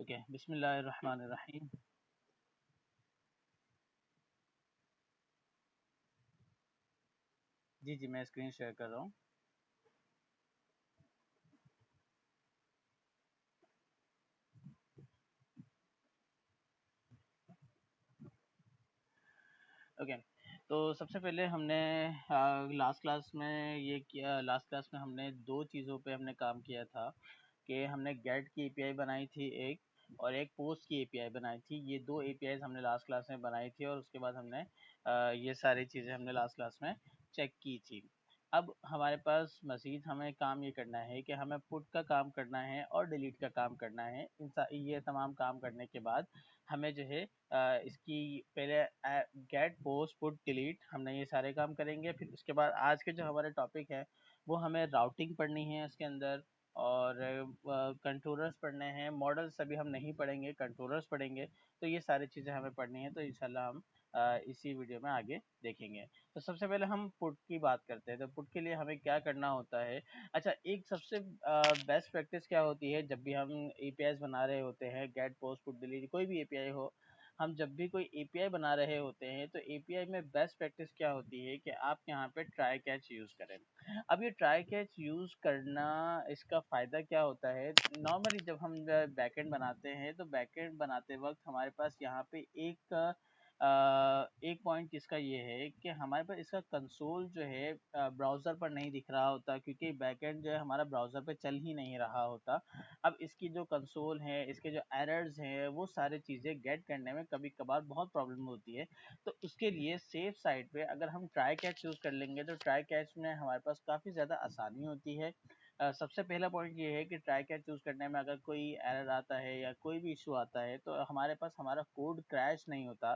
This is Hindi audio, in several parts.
ओके, बिस्मिल्लाहिर्रहमानिर्रहीम। जी जी, मैं स्क्रीन शेयर कर रहा हूँ। ओके, तो सबसे पहले हमने लास्ट क्लास में ये किया। लास्ट क्लास में हमने दो चीज़ों पे हमने काम किया था कि हमने गेट की एपीआई बनाई थी एक, और एक पोस्ट की एपीआई बनाई थी। ये दो एपीआईज हमने लास्ट क्लास में बनाई थी, और उसके बाद हमने ये सारी चीज़ें हमने लास्ट क्लास में चेक की थी। अब हमारे पास मज़ीद हमें काम ये करना है कि हमें पुट का काम करना है और डिलीट का काम करना है। ये तमाम काम करने के बाद हमें जो है इसकी पहले गेट पोस्ट पुट डिलीट हमने ये सारे काम करेंगे। फिर उसके बाद आज के जो हमारे टॉपिक है वो हमें राउटिंग पढ़नी है इसके अंदर, और कंट्रोलर्स पढ़ने हैं। मॉडल्स अभी हम नहीं पढ़ेंगे, कंट्रोलर्स पढ़ेंगे। तो ये सारी चीज़ें हमें पढ़नी है, तो इंशाल्लाह हम इसी वीडियो में आगे देखेंगे। तो सबसे पहले हम पुट की बात करते हैं। तो पुट के लिए हमें क्या करना होता है। अच्छा, एक सबसे बेस्ट प्रैक्टिस क्या होती है जब भी हम एपीआईज बना रहे होते हैं, गेट पोस्ट पुट डिलीट कोई भी एपीआई हो, हम जब भी कोई एपीआई बना रहे होते हैं तो एपीआई में बेस्ट प्रैक्टिस क्या होती है कि आप यहाँ पे ट्राई कैच यूज़ करें। अब ये ट्राई कैच यूज़ करना, इसका फ़ायदा क्या होता है। नॉर्मली जब हम बैकएंड बनाते हैं तो बैकएंड बनाते वक्त हमारे पास यहाँ पे एक पॉइंट इसका ये है कि हमारे पास इसका कंसोल जो है ब्राउज़र पर नहीं दिख रहा होता, क्योंकि बैकएंड जो है हमारा ब्राउज़र पे चल ही नहीं रहा होता। अब इसकी जो कंसोल है, इसके जो एरर्स हैं, वो सारी चीज़ें गेट करने में कभी कभार बहुत प्रॉब्लम होती है। तो उसके लिए सेफ साइड पे अगर हम ट्राई कैच यूज़ कर लेंगे तो ट्राई कैच में हमारे पास काफ़ी ज़्यादा आसानी होती है। सबसे पहला पॉइंट ये है कि ट्राई कैच चूज़ करने में अगर कोई एरर आता है या कोई भी इशू आता है तो हमारे पास हमारा कोड क्रैश नहीं होता।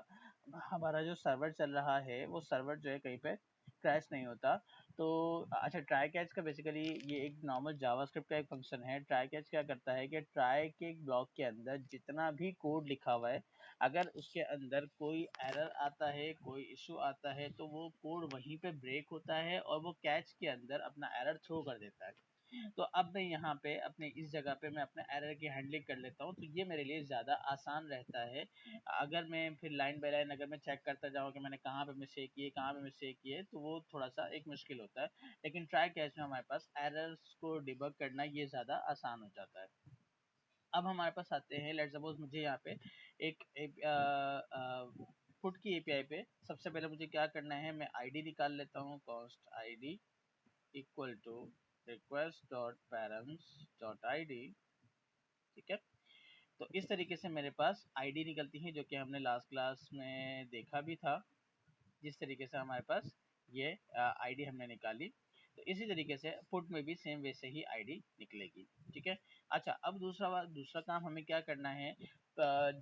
हमारा जो सर्वर चल रहा है वो सर्वर जो है कहीं पे क्रैश नहीं होता। तो अच्छा, ट्राई कैच का बेसिकली ये एक नॉर्मल जावास्क्रिप्ट का एक फंक्शन है। ट्राई कैच क्या करता है कि ट्राई के एक ब्लॉक के अंदर जितना भी कोड लिखा हुआ है, अगर उसके अंदर कोई एरर आता है, कोई इशू आता है, तो वो कोड वहीं पे ब्रेक होता है और वो कैच के अंदर अपना एरर थ्रो कर देता है। तो अब मैं यहाँ पे अपने इस जगह पे मैं अपने एरर की हैंडलिंग कर लेता हूँ, तो ये मेरे लिए ज़्यादा आसान रहता है। अगर मैं फिर लाइन बाय लाइन अगर मैं चेक करता जाऊँ कि मैंने कहाँ पे मिस्टेक की है, कहाँ पे मिस्टेक की है, तो वो थोड़ा सा एक मुश्किल होता है। लेकिन ट्राई कैच में हमारे पास एरर्स को डिबग करना ये ज़्यादा आसान हो जाता है। अब हमारे पास आते हैं, लेट्स सपोज मुझे यहाँ पे एक पुट की एपीआई पे सबसे पहले मुझे क्या करना है, मैं आईडी निकाल लेता हूँ। Cost ID equal to request dot parents dot ID. ठीक है, तो इस तरीके से मेरे पास आईडी निकलती है, जो कि हमने लास्ट क्लास में देखा भी था। जिस तरीके से हमारे पास ये आईडी हमने निकाली, तो इसी तरीके से पुट में भी सेम वैसे ही आईडी निकलेगी। ठीक है। अच्छा, अब दूसरा काम हमें क्या करना है।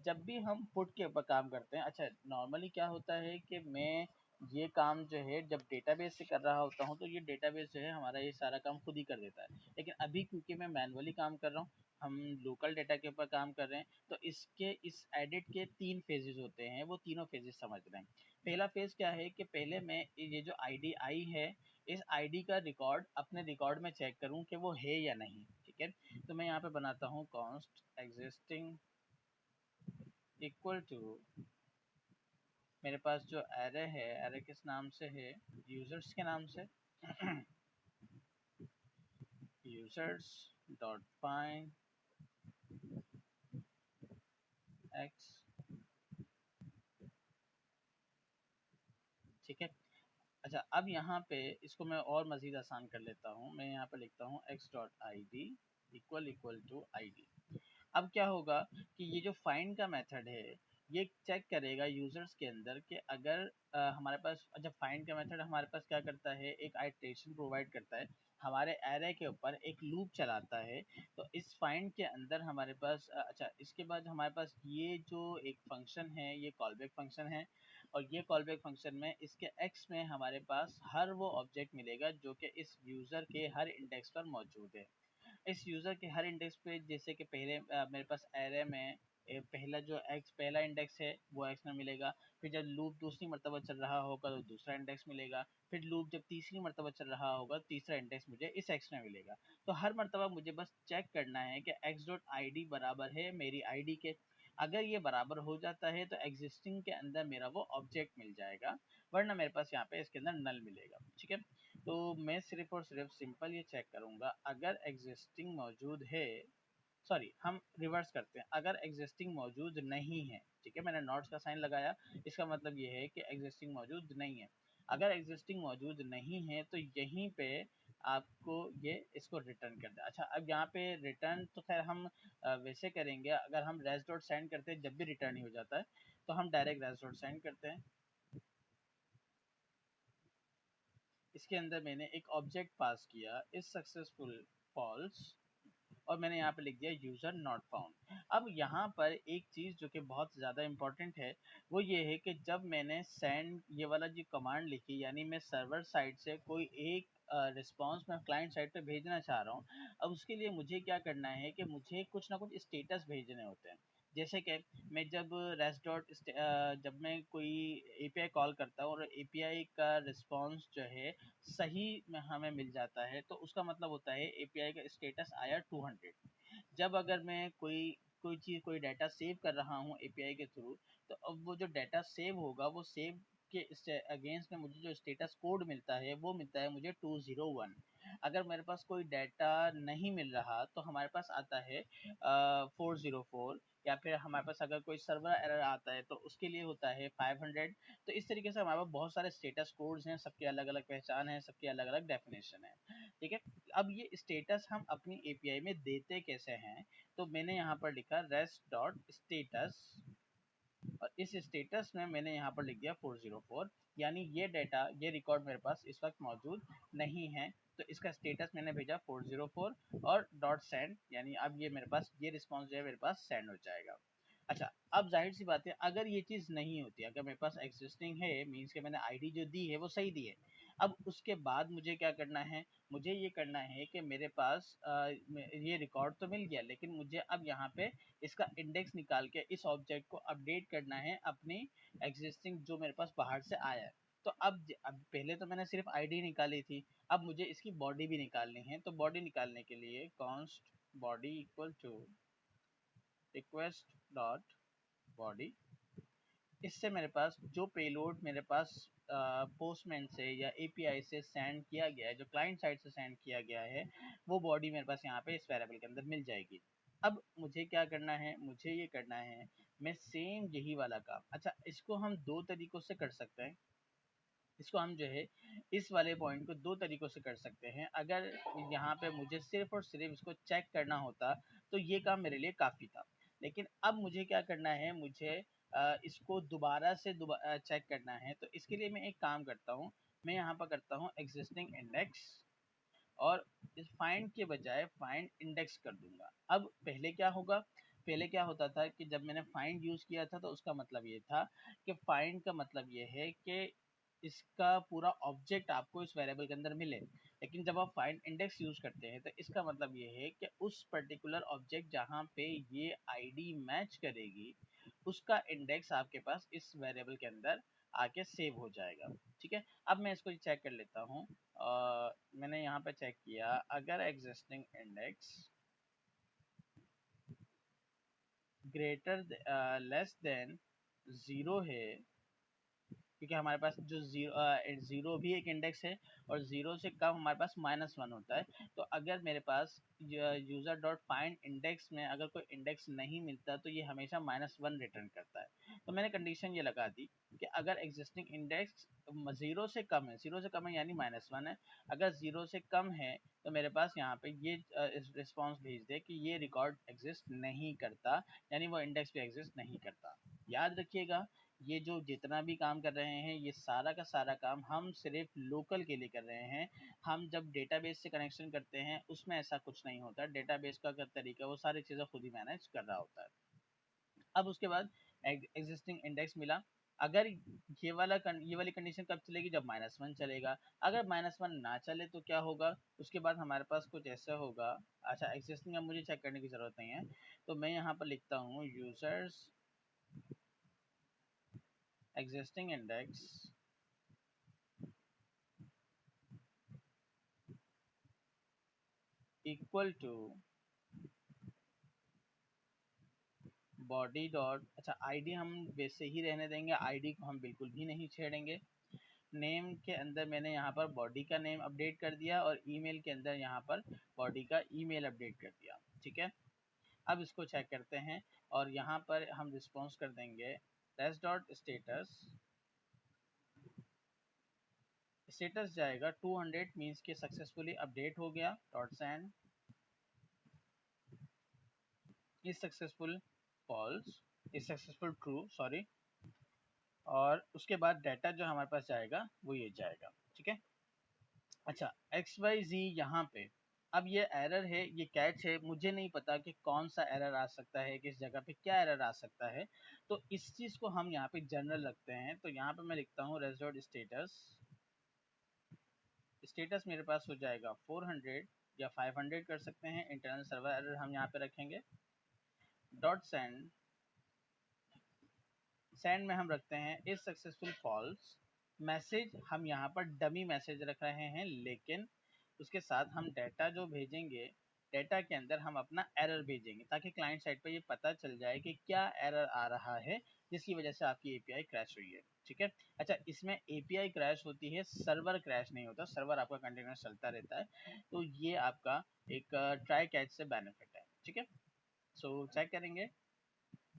जब भी हम पुट के ऊपर काम करते हैं, अच्छा नॉर्मली क्या होता है कि मैं ये काम जो है जब डेटाबेस से कर रहा होता हूँ तो ये डेटाबेस जो है हमारा ये सारा काम खुद ही कर देता है। लेकिन अभी क्योंकि मैं मैनुअली काम कर रहा हूँ, हम लोकल डेटा के ऊपर काम कर रहे हैं, तो इस एडिट के 3 फेजेस होते हैं, वो तीनों फेजेस समझ रहे हैं। पहला फेज क्या है कि पहले मैं ये जो आईडी आई है, इस आईडी का रिकॉर्ड अपने रिकॉर्ड में चेक करूं कि वो है या नहीं। ठीक है, तो मैं यहाँ पे बनाता हूँ कॉन्स्ट एग्जिस्टिंग इक्वल टू, मेरे पास जो एरे है, एरे किस नाम से है, यूजर्स के नाम से। Users dot find x. ठीक है। अच्छा, अब यहाँ पे इसको मैं और मज़ीद आसान कर लेता हूँ। मैं यहाँ पे लिखता हूँ X dot I D equal equal to I D. अब क्या होगा कि ये जो फाइंड का मेथड है, ये चेक करेगा यूजर्स के अंदर कि अगर हमारे पास, जब फाइंड का मेथड हमारे पास क्या करता है, एक आइटरेशन प्रोवाइड करता है, हमारे एरे के ऊपर एक लूप चलाता है। तो इस फाइंड के अंदर हमारे पास अच्छा, इसके बाद हमारे पास ये जो एक फंक्शन है, ये कॉलबैक फंक्शन है। और ये कॉलबैक फंक्शन में इसके एक्स में हमारे पास हर वो ऑब्जेक्ट मिलेगा जो कि इस यूज़र के हर इंडेक्स पर मौजूद है। इस यूज़र के हर इंडेक्स पे, जैसे कि पहले मेरे पास एरे में पहला जो एक्स पहला इंडेक्स है वो एक्स में मिलेगा, फिर जब लूप दूसरी मरतबा चल रहा होगा तो दूसरा इंडेक्स मिलेगा, फिर लूप जब तीसरी मरतबा चल रहा होगा तीसरा इंडेक्स मुझे इस एक्स में मिलेगा। तो हर मरतबा मुझे बस चेक करना है कि एक्स डॉट आई डी बराबर है मेरी आई डी के। अगर ये बराबर हो जाता है तो एग्जिस्टिंग के अंदर मेरा वो ऑब्जेक्ट मिल जाएगा, वरना मेरे पास यहाँ पे इसके अंदर नल मिलेगा। ठीक है, तो मैं सिर्फ और सिर्फ सिंपल ये चेक करूंगा अगर एग्जिस्टिंग मौजूद है, सॉरी हम रिवर्स करते हैं, अगर एग्जिस्टिंग मौजूद नहीं है, ठीक है मैंने नॉट्स का साइन लगाया, इसका मतलब ये है कि एग्जिस्टिंग मौजूद नहीं है। अगर एग्जिस्टिंग मौजूद नहीं है तो यहीं पे आपको ये इसको रिटर्न कर दे। अच्छा, अब यहाँ पे रिटर्न तो खैर हम वैसे करेंगे, अगर हम रेस डॉट सेंड करते हैं जब भी रिटर्न ही हो जाता है तो हम डायरेक्ट रेस डॉट सेंड करते हैं। इसके अंदर मैंने एक ऑब्जेक्ट पास किया इज सक्सेसफुल फॉल्स, और मैंने यहाँ पे लिख दिया यूजर नॉट फाउंड। अब यहाँ पर एक चीज़ जो कि बहुत ज़्यादा इंपॉर्टेंट है वो ये है कि जब मैंने सेंड ये वाला जो कमांड लिखी, यानी मैं सर्वर साइड से कोई एक रिस्पांस मैं क्लाइंट साइड पे भेजना चाह रहा हूँ, अब उसके लिए मुझे क्या करना है कि मुझे कुछ ना कुछ स्टेटस भेजने होते हैं। जैसे कि मैं जब रेस्ट डॉट जब मैं कोई एपीआई कॉल करता हूँ और एपीआई का रिस्पांस जो है सही में हमें मिल जाता है तो उसका मतलब होता है एपीआई का स्टेटस आया 200। जब अगर मैं कोई चीज़ कोई डाटा सेव कर रहा हूँ एपीआई के थ्रू, तो अब वो जो डाटा सेव होगा वो सेव के अगेंस्ट में मुझे जो स्टेटस कोड मिलता है वो मिलता है मुझे 201। अगर मेरे पास कोई डाटा नहीं मिल रहा तो हमारे पास आता है 404, या फिर हमारे पास अगर कोई सर्वर एरर आता है तो उसके लिए होता है 500। तो इस तरीके से हमारे पास बहुत सारे स्टेटस कोड्स हैं, सबकी अलग अलग पहचान है, सबकी अलग अलग डेफिनेशन है। ठीक है, अब ये स्टेटस हम अपनी एपीआई में देते कैसे हैं, तो मैंने यहाँ पर लिखा रेस्ट डॉट स्टेटस, और इस स्टेटस में मैंने यहाँ पर लिख दिया 404, यानी ये डाटा ये रिकॉर्ड मेरे पास इस वक्त मौजूद नहीं है, तो इसका स्टेटस मैंने भेजा 404 और डॉट सेंड, यानी अब ये मेरे पास ये रिस्पॉन्स जो है मेरे पास सेंड हो जाएगा। अच्छा, अब जाहिर सी बात है अगर ये चीज़ नहीं होती, अगर मेरे पास एग्जिस्टिंग है मीन्स के मैंने आईडी जो दी है वो सही दी है, अब उसके बाद मुझे क्या करना है, मुझे ये करना है कि मेरे पास ये रिकॉर्ड तो मिल गया, लेकिन मुझे अब यहाँ पे इसका इंडेक्स निकाल के इस ऑब्जेक्ट को अपडेट करना है अपनी एग्जिस्टिंग जो मेरे पास बाहर से आया है। तो अब पहले तो मैंने सिर्फ आईडी निकाली थी, अब मुझे इसकी बॉडी भी निकालनी है, तो बॉडी निकालने के लिए const body equal to request dot body, इससे मेरे पास जो पेलोड मेरे पास पोस्टमैन से या एपीआई से सेंड किया गया है, जो क्लाइंट साइड से सेंड किया गया है, वो बॉडी मेरे पास यहाँ पे इस वेरिएबल के अंदर मिल जाएगी। अब मुझे क्या करना है, मुझे ये करना है मैं सेम यही वाला काम, अच्छा इसको हम दो तरीकों से कर सकते हैं, इसको हम जो है इस वाले पॉइंट को दो तरीकों से कर सकते हैं। अगर यहाँ पे मुझे सिर्फ और सिर्फ इसको चेक करना होता तो ये काम मेरे लिए काफ़ी था, लेकिन अब मुझे क्या करना है, मुझे इसको दोबारा से चेक करना है, तो इसके लिए मैं एक काम करता हूँ, मैं यहाँ पर करता हूँ एग्जिस्टिंग इंडेक्स, और इस फाइंड के बजाय फाइंड इंडेक्स कर दूंगा। अब पहले क्या होगा, पहले क्या होता था कि जब मैंने फाइंड यूज़ किया था तो उसका मतलब ये था कि फाइंड का मतलब ये है कि इसका पूरा ऑब्जेक्ट आपको इस वेरिएबल के अंदर मिले, लेकिन जब आप फाइंड इंडेक्स यूज़ करते हैं तो इसका मतलब ये है कि उस पर्टिकुलर ऑब्जेक्ट जहाँ पे ये आईडी मैच करेगी उसका इंडेक्स आपके पास इस वेरिएबल के अंदर आके सेव हो जाएगा। ठीक है, अब मैं इसको चेक कर लेता हूँ। मैंने यहाँ पे चेक किया, अगर existing index greater less than zero है, क्योंकि हमारे पास जो ज़ीरो भी एक इंडेक्स है और ज़ीरो से कम हमारे पास -1 होता है, तो अगर मेरे पास यूज़र डॉट फाइंड इंडेक्स में अगर कोई इंडेक्स नहीं मिलता तो ये हमेशा -1 रिटर्न करता है। तो मैंने कंडीशन ये लगा दी कि अगर एग्जिस्टिंग इंडेक्स ज़ीरो से कम है, ज़ीरो से कम है यानी -1 है, अगर ज़ीरो से कम है तो मेरे पास यहाँ पे ये रिस्पॉन्स भेज दे कि ये रिकॉर्ड एग्जिस्ट नहीं करता, यानी वो इंडेक्स भी एग्जिस्ट नहीं करता। याद रखिएगा, ये जो जितना भी काम कर रहे हैं ये सारा का सारा काम हम सिर्फ लोकल के लिए कर रहे हैं। हम जब डेटाबेस से कनेक्शन करते हैं उसमें ऐसा कुछ नहीं होता, डेटाबेस का तरीका वो सारी चीज़ें खुद ही मैनेज कर रहा होता है। अब उसके बाद एग्जिस्टिंग इंडेक्स मिला, अगर ये वाली कंडीशन कब चलेगी, जब -1 चलेगा। अगर -1 ना चले तो क्या होगा, उसके बाद हमारे पास कुछ ऐसा होगा। अच्छा, एग्जिस्टिंग अब मुझे चेक करने की ज़रूरत नहीं है, तो मैं यहाँ पर लिखता हूँ users existing index equal to body dot, अच्छा आईडी हम वैसे ही रहने देंगे, आईडी को हम बिल्कुल भी नहीं छेड़ेंगे। नेम के अंदर मैंने यहाँ पर बॉडी का नेम अपडेट कर दिया और ईमेल के अंदर यहाँ पर बॉडी का ईमेल अपडेट कर दिया। ठीक है, अब इसको चेक करते हैं और यहाँ पर हम रिस्पॉन्स कर देंगे टेस्ट डॉट स्टेटस। स्टेटस जाएगा 200 मीन्स के सक्सेसफुली अपडेट हो गया, dot send is successful false, is successful true sorry, और उसके बाद डाटा जो हमारे पास जाएगा वो ये जाएगा। ठीक है, अच्छा XYZ यहाँ पे अब ये एरर है, ये कैच है, मुझे नहीं पता कि कौन सा एरर आ सकता है, किस जगह पे क्या एरर आ सकता है, तो इस चीज़ को हम यहाँ पे जनरल रखते हैं। तो यहाँ पे मैं लिखता हूँ रेजोर्ट स्टेटस, स्टेटस मेरे पास हो जाएगा 400 या 500 कर सकते हैं, इंटरनल सर्वर एरर हम यहाँ पे रखेंगे। डॉट सेंड, सेंड में हम रखते हैं इज सक्सेसफुल फॉल्स। मैसेज हम यहाँ पर डमी मैसेज रख रहे हैं, लेकिन उसके साथ हम डाटा जो भेजेंगे, डाटा के अंदर हम अपना एरर भेजेंगे ताकि क्लाइंट साइड पर ये पता चल जाए कि क्या एरर आ रहा है जिसकी वजह से आपकी एपीआई क्रैश हुई है। ठीक है, अच्छा इसमें एपीआई क्रैश होती है, सर्वर क्रैश नहीं होता, सर्वर आपका कंटिन्यूस चलता रहता है। तो ये आपका एक ट्राई कैच से बेनिफिट है। ठीक है, सो चेक करेंगे।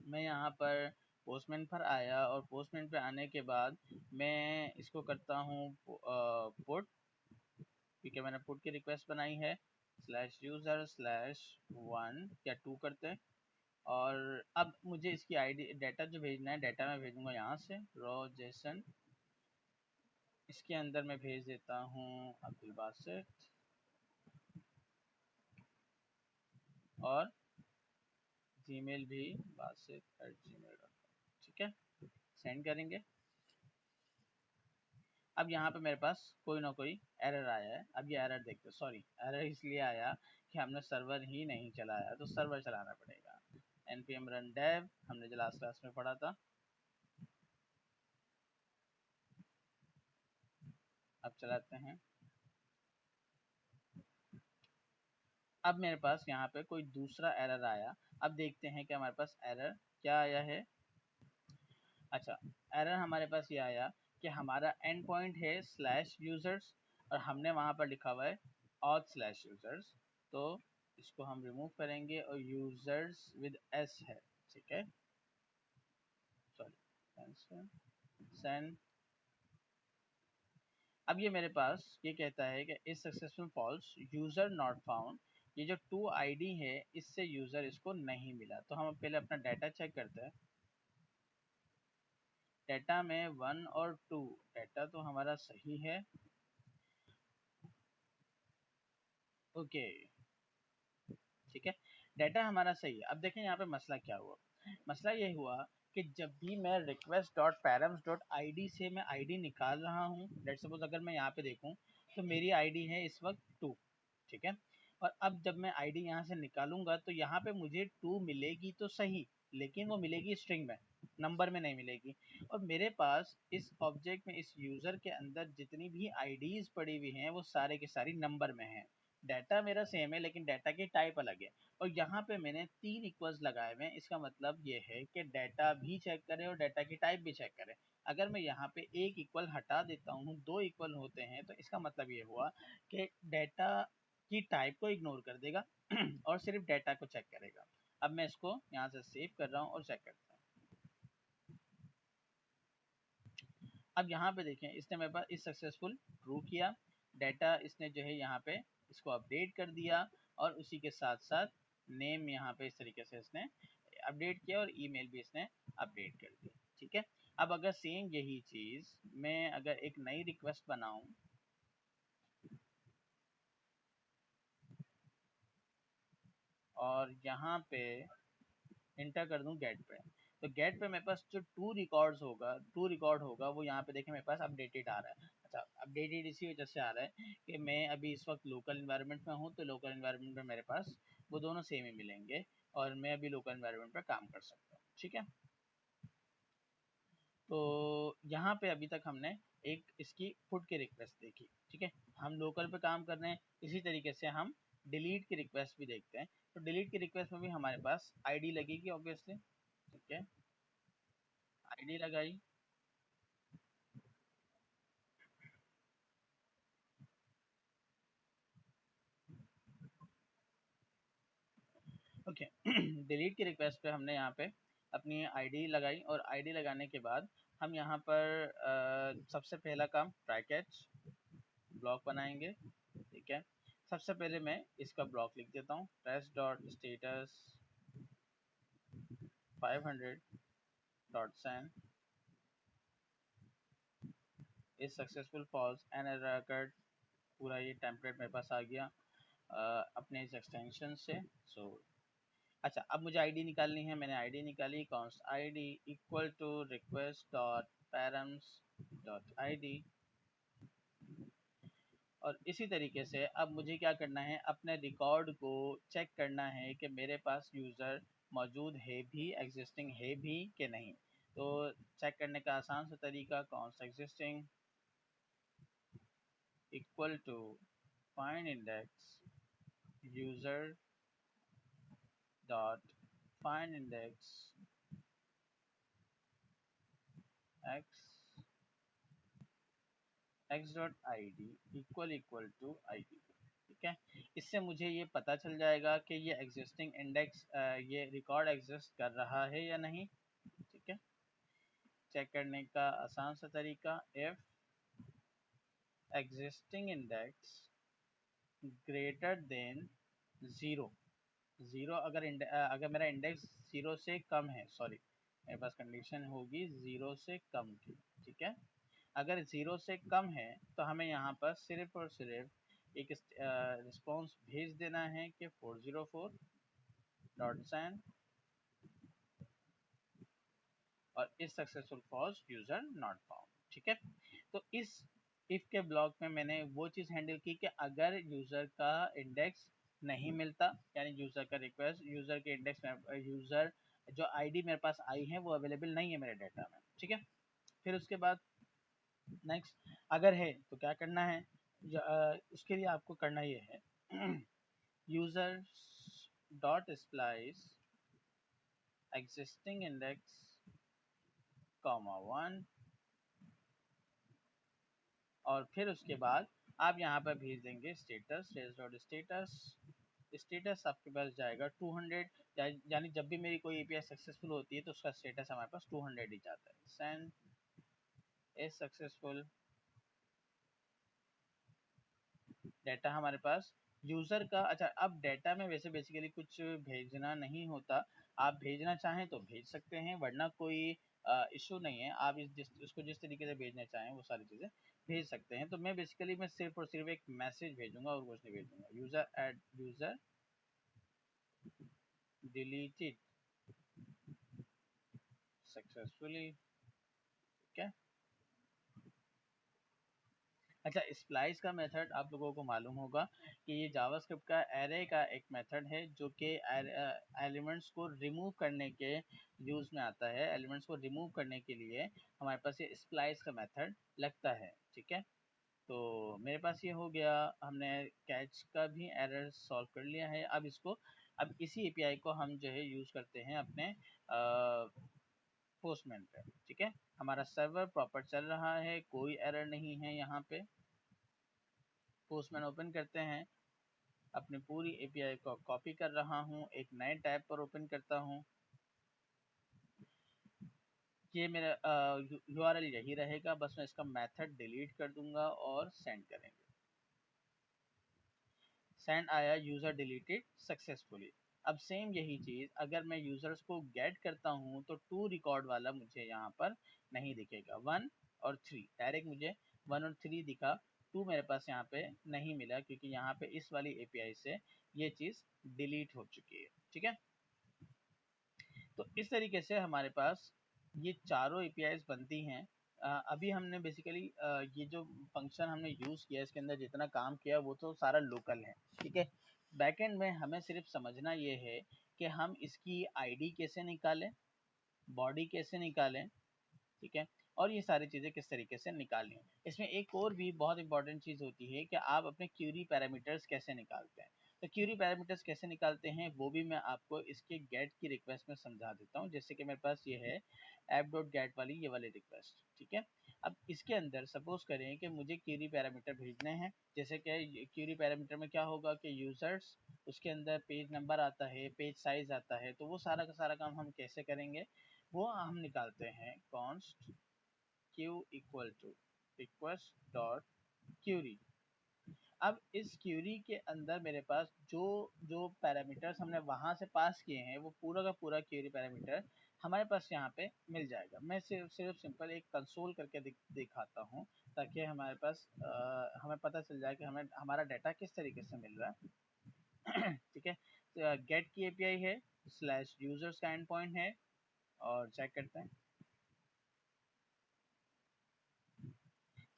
मैं यहाँ पर पोस्टमैन पर आया और पोस्टमैन पे आने के बाद मैं इसको करता हूँ पुट, क्योंकि मैंने पुट की रिक्वेस्ट बनाई है, /user/1 या 2 करते हैं। और अब मुझे इसकी आईडी डाटा जो भेजना है, डाटा मैं भेजूंगा यहाँ से रॉ जेसन, इसके अंदर मैं भेज देता हूँ अब्दुल बासित और जीमेल भी basit@gmail.com। ठीक है, सेंड करेंगे। अब यहाँ पे मेरे पास कोई ना कोई एरर आया है। अब ये एरर देखते, सॉरी एरर इसलिए आया कि हमने सर्वर ही नहीं चलाया, तो सर्वर चलाना पड़ेगा। npm run dev हमने जो लास्ट क्लास में पढ़ा था। अब चलाते हैं। अब मेरे पास यहाँ पे कोई दूसरा एरर आया। अब देखते हैं कि हमारे पास एरर क्या आया है। अच्छा, एरर हमारे पास ये आया कि हमारा एंड पॉइंट है /users और हमने वहाँ पर लिखा हुआ है auth/users, तो इसको हम रिमूव करेंगे और यूजर्स विद s है। ठीक है, सॉरी सेंड। अब ये मेरे पास ये कहता है कि is successful false, user not found, ये जो 2 आईडी है इससे यूजर इसको नहीं मिला। तो हम पहले अपना डाटा चेक करते हैं। डाटा में 1 और 2 डाटा तो हमारा सही है। ओके, ठीक है, डाटा हमारा सही है। अब देखें यहाँ पे मसला क्या हुआ। मसला ये हुआ कि जब भी मैं request dot params dot id से मैं आईडी निकाल रहा हूँ, लेट सपोज अगर मैं यहाँ पे देखूँ तो मेरी आईडी है इस वक्त 2। ठीक है, और अब जब मैं आईडी यहाँ से निकालूंगा तो यहाँ पे मुझे 2 मिलेगी तो सही, लेकिन वो मिलेगी स्ट्रिंग में, नंबर में नहीं मिलेगी। और मेरे पास इस ऑब्जेक्ट में, इस यूज़र के अंदर जितनी भी आईडीज पड़ी हुई हैं वो सारे के सारी नंबर में हैं। डाटा मेरा सेम है लेकिन डाटा की टाइप अलग है। और यहाँ पे मैंने 3 इक्वल्स लगाए हुए हैं, इसका मतलब ये है कि डाटा भी चेक करें और डाटा की टाइप भी चेक करें। अगर मैं यहाँ पे एक इक्वल हटा देता हूँ, 2 इक्वल होते हैं, तो इसका मतलब ये हुआ कि डाटा की टाइप को इग्नोर कर देगा और सिर्फ डाटा को चेक करेगा। अब मैं इसको यहाँ से सेव कर रहा हूँ और चेक करता हूँ। अब यहाँ पे देखें, इसने मेरे पास इस सक्सेसफुल ट्रू किया, डाटा इसने जो है यहाँ पे इसको अपडेट कर दिया और उसी के साथ साथ नेम यहाँ पे इस तरीके से इसने अपडेट किया और ईमेल भी इसने अपडेट कर दी। ठीक है, अब अगर सेम यही चीज़ मैं अगर एक नई रिक्वेस्ट बनाऊं और यहाँ पे इंटर कर दूं गेट पे, तो गेट पे मेरे पास जो टू रिकॉर्ड होगा वो यहाँ पे देखें मेरे पास अपडेटेड आ रहा है। अच्छा, अपडेटेड इसी वजह से आ रहा है कि मैं अभी इस वक्त लोकल इन्वायरमेंट में हूँ, तो लोकल इन्वायरमेंट में मेरे पास वो दोनों सेम ही मिलेंगे और मैं अभी लोकल इन्वायरमेंट पे काम कर सकता हूँ। ठीक है, तो यहाँ पे अभी तक हमने एक इसकी पुट की रिक्वेस्ट देखी। ठीक है, हम लोकल पे काम कर रहे हैं, इसी तरीके से हम डिलीट की रिक्वेस्ट भी देखते हैं। तो डिलीट की रिक्वेस्ट में भी हमारे पास आईडी लगेगी ऑब्वियसली। ठीक है, आईडी लगाई। ओके डिलीट की रिक्वेस्ट पे हमने यहाँ पे अपनी आईडी लगाई और आईडी लगाने के बाद हम यहाँ पर सबसे पहला काम ट्राई कैच ब्लॉक बनाएंगे। ठीक है, सबसे पहले मैं इसका ब्लॉक लिख देता हूँ, test dot status 500 dot send is successful false and error. पूरा ये टेम्पलेट मेरे पास आ गया अपने इस एक्सटेंशन से। सो अच्छा, अब मुझे आईडी निकालनी है। मैंने आईडी निकाली, const ID equal to request dot params dot ID. और इसी तरीके से अब मुझे क्या करना है, अपने रिकॉर्ड को चेक करना है कि मेरे पास यूज़र मौजूद है भी, एग्जिस्टिंग है भी कि नहीं। तो चेक करने का आसान सा तरीका, const existing equal to find index user dot find index X X dot I D equal to I D. ठीक है, इससे मुझे ये पता चल जाएगा कि ये एग्जिस्टिंग इंडेक्स ये रिकॉर्ड एग्जिस्ट कर रहा है या नहीं। ठीक है, चेक करने का आसान सा तरीका, if existing index greater than zero, zero अगर मेरा इंडेक्स ज़ीरो से कम है, सॉरी मेरे पास कंडीशन होगी ज़ीरो से कम की। ठीक है, अगर ज़ीरो से कम है तो हमें यहाँ पर सिर्फ और सिर्फ एक रिस्पॉन्स भेज देना है कि 404 डॉट सेंड और is successful false user not found. ठीक है, तो इस इफ़ के ब्लॉक में मैंने वो चीज़ हैंडल की कि अगर यूज़र का इंडेक्स नहीं मिलता, यानी यूज़र का रिक्वेस्ट, यूज़र के इंडेक्स में यूज़र जो आईडी मेरे पास आई है वो अवेलेबल नहीं है मेरे डाटा में। ठीक है, फिर उसके बाद नेक्स्ट अगर है तो क्या करना है, उसके लिए आपको करना ये है users dot splice existing index comma 1 और फिर उसके बाद आप यहाँ पर भेज देंगे स्टेटस डॉट स्टेटस। स्टेटस आपके पास जाएगा 200, यानी जब भी मेरी कोई एपीआई सक्सेसफुल होती है तो उसका स्टेटस हमारे पास 200 ही जाता है। सेंड इज सक्सेसफुल, डाटा हमारे पास यूज़र का। अच्छा, अब डाटा में वैसे बेसिकली कुछ भेजना नहीं होता, आप भेजना चाहें तो भेज सकते हैं, वरना कोई इशू नहीं है। आप उसको जिस तरीके से भेजना चाहें वो सारी चीज़ें भेज सकते हैं। तो मैं सिर्फ और सिर्फ एक मैसेज भेजूंगा और कुछ नहीं भेजूंगा, यूज़र डिलीटेड सक्सेसफुली। ठीक है, अच्छा, स्प्लाइस का मेथड आप लोगों को मालूम होगा कि ये जावास्क्रिप्ट का एरे का एक मेथड है जो कि एलिमेंट्स को रिमूव करने के यूज़ में आता है। एलिमेंट्स को रिमूव करने के लिए हमारे पास ये स्प्लाइस का मेथड लगता है। ठीक है, तो मेरे पास ये हो गया, हमने कैच का भी एरर सॉल्व कर लिया है। अब इसी एपीआई को हम जो है यूज़ करते हैं अपने पोस्टमैन पे। ठीक है, हमारा सर्वर प्रॉपर चल रहा है, कोई एरर नहीं है यहाँ पे। पोस्टमैन ओपन करते हैं, अपनी पूरी एपीआई को कॉपी कर रहा हूँ, एक नए टैब पर ओपन करता हूँ। ये मेरा यूआरएल यही रहेगा, बस मैं इसका मेथड डिलीट कर दूंगा और सेंड करेंगे। सेंड आया, यूज़र डिलीटेड सक्सेसफुली। अब सेम यही चीज़ अगर मैं यूज़र्स को गेट करता हूँ तो टू रिकॉर्ड वाला मुझे यहाँ पर नहीं दिखेगा, 1 और 3 डायरेक्ट मुझे 1 और 3 दिखा, 2 मेरे पास यहाँ पे नहीं मिला क्योंकि यहाँ पे इस वाली एपीआई से ये चीज़ डिलीट हो चुकी है। ठीक है, तो इस तरीके से हमारे पास ये चारों एपीआईज बनती हैं। अभी हमने बेसिकली ये जो फंक्शन हमने यूज़ किया इसके अंदर जितना काम किया वो तो सारा लोकल है, ठीक है। बैकएंड में हमें सिर्फ समझना ये है कि हम इसकी आईडी कैसे निकालें, बॉडी कैसे निकालें, ठीक है, और ये सारी चीज़ें किस तरीके से निकालें। इसमें एक और भी बहुत इंपॉर्टेंट चीज़ होती है कि आप अपने क्यूरी पैरामीटर्स कैसे निकालते हैं। तो क्यूरी पैरामीटर्स कैसे निकालते हैं वो भी मैं आपको इसके गेट की रिक्वेस्ट में समझा देता हूँ। जैसे कि मेरे पास ये है ऐप डॉट गेट वाली ये वाली रिक्वेस्ट, ठीक है। अब इसके अंदर सपोज करें कि मुझे क्यूरी पैरामीटर भेजने हैं। जैसे कि क्यूरी पैरामीटर में क्या होगा कि यूज़र्स, उसके अंदर पेज नंबर आता है, पेज साइज आता है, तो वो सारा का सारा काम हम कैसे करेंगे, वो हम निकालते हैं const Q equal to request dot query. अब इस क्यूरी के अंदर मेरे पास जो जो पैरामीटर्स हमने वहां से पास किए हैं वो पूरा का पूरा क्यूरी पैरामीटर हमारे पास यहाँ पे मिल जाएगा। मैं सिर्फ सिंपल एक कंसोल करके दिखाता हूँ ताकि हमारे पास हमें पता चल जाए कि हमें हमारा डाटा किस तरीके से मिल रहा है। ठीक है, गेट की एपीआई है, स्लैश यूजर्स का एंड पॉइंट है, और चेक करते हैं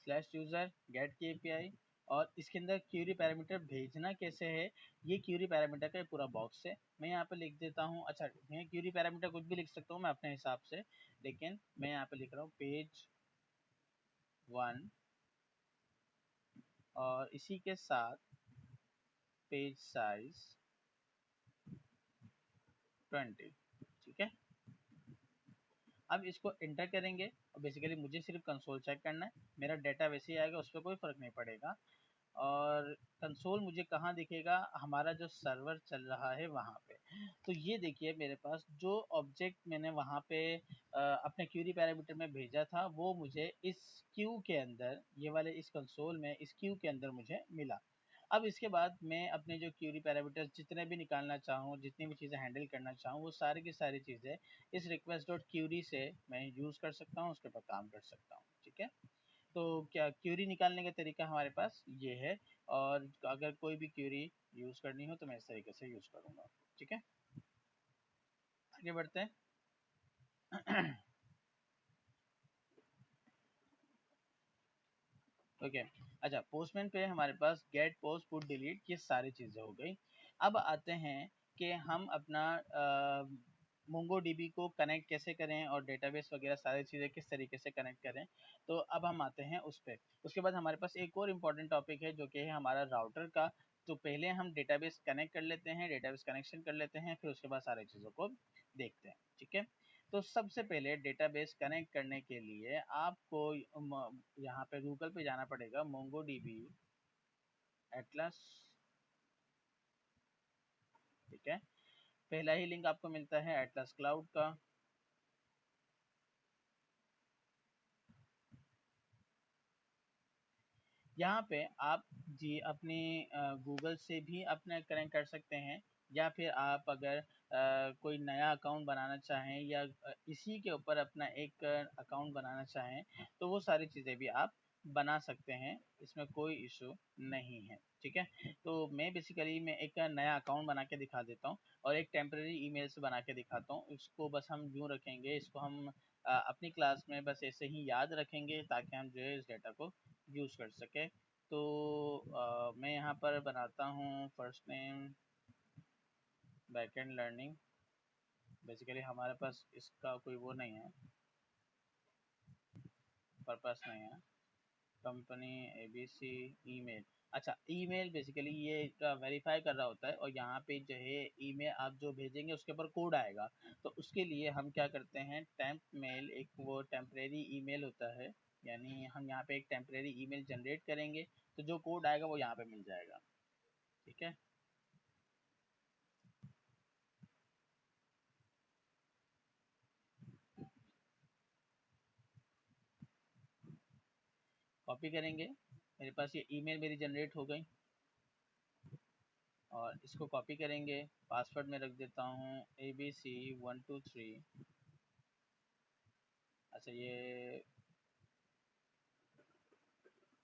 स्लैश यूजर गेट की एपीआई, और इसके अंदर क्यूरी पैरामीटर भेजना कैसे है, ये क्यूरी पैरामीटर का पूरा बॉक्स है। मैं यहाँ पे लिख देता हूँ, अच्छा मैं क्यूरी पैरामीटर कुछ भी लिख सकता हूँ मैं अपने हिसाब से, लेकिन मैं यहाँ पे लिख रहा हूँ पेज 1 और इसी के साथ पेज साइज 20, ठीक है। अब इसको एंटर करेंगे और बेसिकली मुझे सिर्फ कंसोल चेक करना है, मेरा डाटा वैसे ही आएगा, उस पर कोई फ़र्क नहीं पड़ेगा। और कंसोल मुझे कहाँ दिखेगा, हमारा जो सर्वर चल रहा है वहाँ पे। तो ये देखिए मेरे पास जो ऑब्जेक्ट मैंने वहाँ पे अपने क्यूरी पैरामीटर में भेजा था वो मुझे इस क्यू के अंदर, ये वाले इस कंसोल में इस क्यू के अंदर मुझे मिला। अब इसके बाद मैं अपने जो क्यूरी पैरामीटर्स जितने भी निकालना चाहूँ, जितनी भी चीज़ें हैंडल करना चाहूँ, वो सारी की सारी चीज़ें इस रिक्वेस्ट डॉट क्यूरी से मैं यूज़ कर सकता हूँ, उसके ऊपर काम कर सकता हूँ, ठीक है। तो क्या क्यूरी निकालने का तरीका हमारे पास ये है, और अगर कोई भी क्यूरी यूज़ करनी हो तो मैं इस तरीके से यूज़ करूँगा, ठीक है। आगे बढ़ते हैं। ओके, अच्छा पोस्टमैन पे हमारे पास गेट पोस्ट पुट डिलीट ये सारी चीज़ें हो गई। अब आते हैं कि हम अपना मोंगो डीबी को कनेक्ट कैसे करें और डेटाबेस वगैरह सारी चीज़ें किस तरीके से कनेक्ट करें। तो अब हम आते हैं उस पर। उसके बाद हमारे पास एक और इम्पॉर्टेंट टॉपिक है जो कि है हमारा राउटर का। तो पहले हम डेटाबेस कनेक्ट कर लेते हैं, डेटाबेस कनेक्शन कर लेते हैं, फिर उसके बाद सारी चीज़ों को देखते हैं, ठीक है। तो सबसे पहले डेटाबेस कनेक्ट करने के लिए आपको यहाँ पे गूगल पे जाना पड़ेगा, मोंगो डीबी एटलस, ठीक है। पहला ही लिंक आपको मिलता है एटलस क्लाउड का। यहाँ पे आप जी अपने गूगल से भी अपना कनेक्ट कर सकते हैं, या फिर आप अगर कोई नया अकाउंट बनाना चाहें या इसी के ऊपर अपना एक अकाउंट बनाना चाहें तो वो सारी चीज़ें भी आप बना सकते हैं, इसमें कोई इशू नहीं है, ठीक है। तो मैं बेसिकली मैं एक नया अकाउंट बना के दिखा देता हूँ और एक टेम्प्रेरी ईमेल से बना के दिखाता हूँ। इसको बस हम यूँ रखेंगे, इसको हम अपनी क्लास में बस ऐसे ही याद रखेंगे ताकि हम जो है इस डेटा को यूज़ कर सके। तो मैं यहाँ पर बनाता हूँ first name backend learning. Basically हमारे पास इसका कोई वो नहीं है, पर्पस नहीं है। कंपनी एबीसी ईमेल, अच्छा ईमेल बेसिकली ये वेरीफाई कर रहा होता है और यहाँ पे जो है ईमेल आप जो भेजेंगे उसके ऊपर कोड आएगा। तो उसके लिए हम क्या करते हैं, टेम्प मेल एक वो टेम्परेरी ईमेल होता है, यानी हम यहाँ पे एक टेम्परेरी ईमेल जनरेट करेंगे तो जो कोड आएगा वो यहाँ पे मिल जाएगा, ठीक है। कॉपी करेंगे, मेरे पास ये ईमेल मेरी जनरेट हो गई, और इसको कॉपी करेंगे, पासवर्ड में रख देता हूँ ABC123। अच्छा ये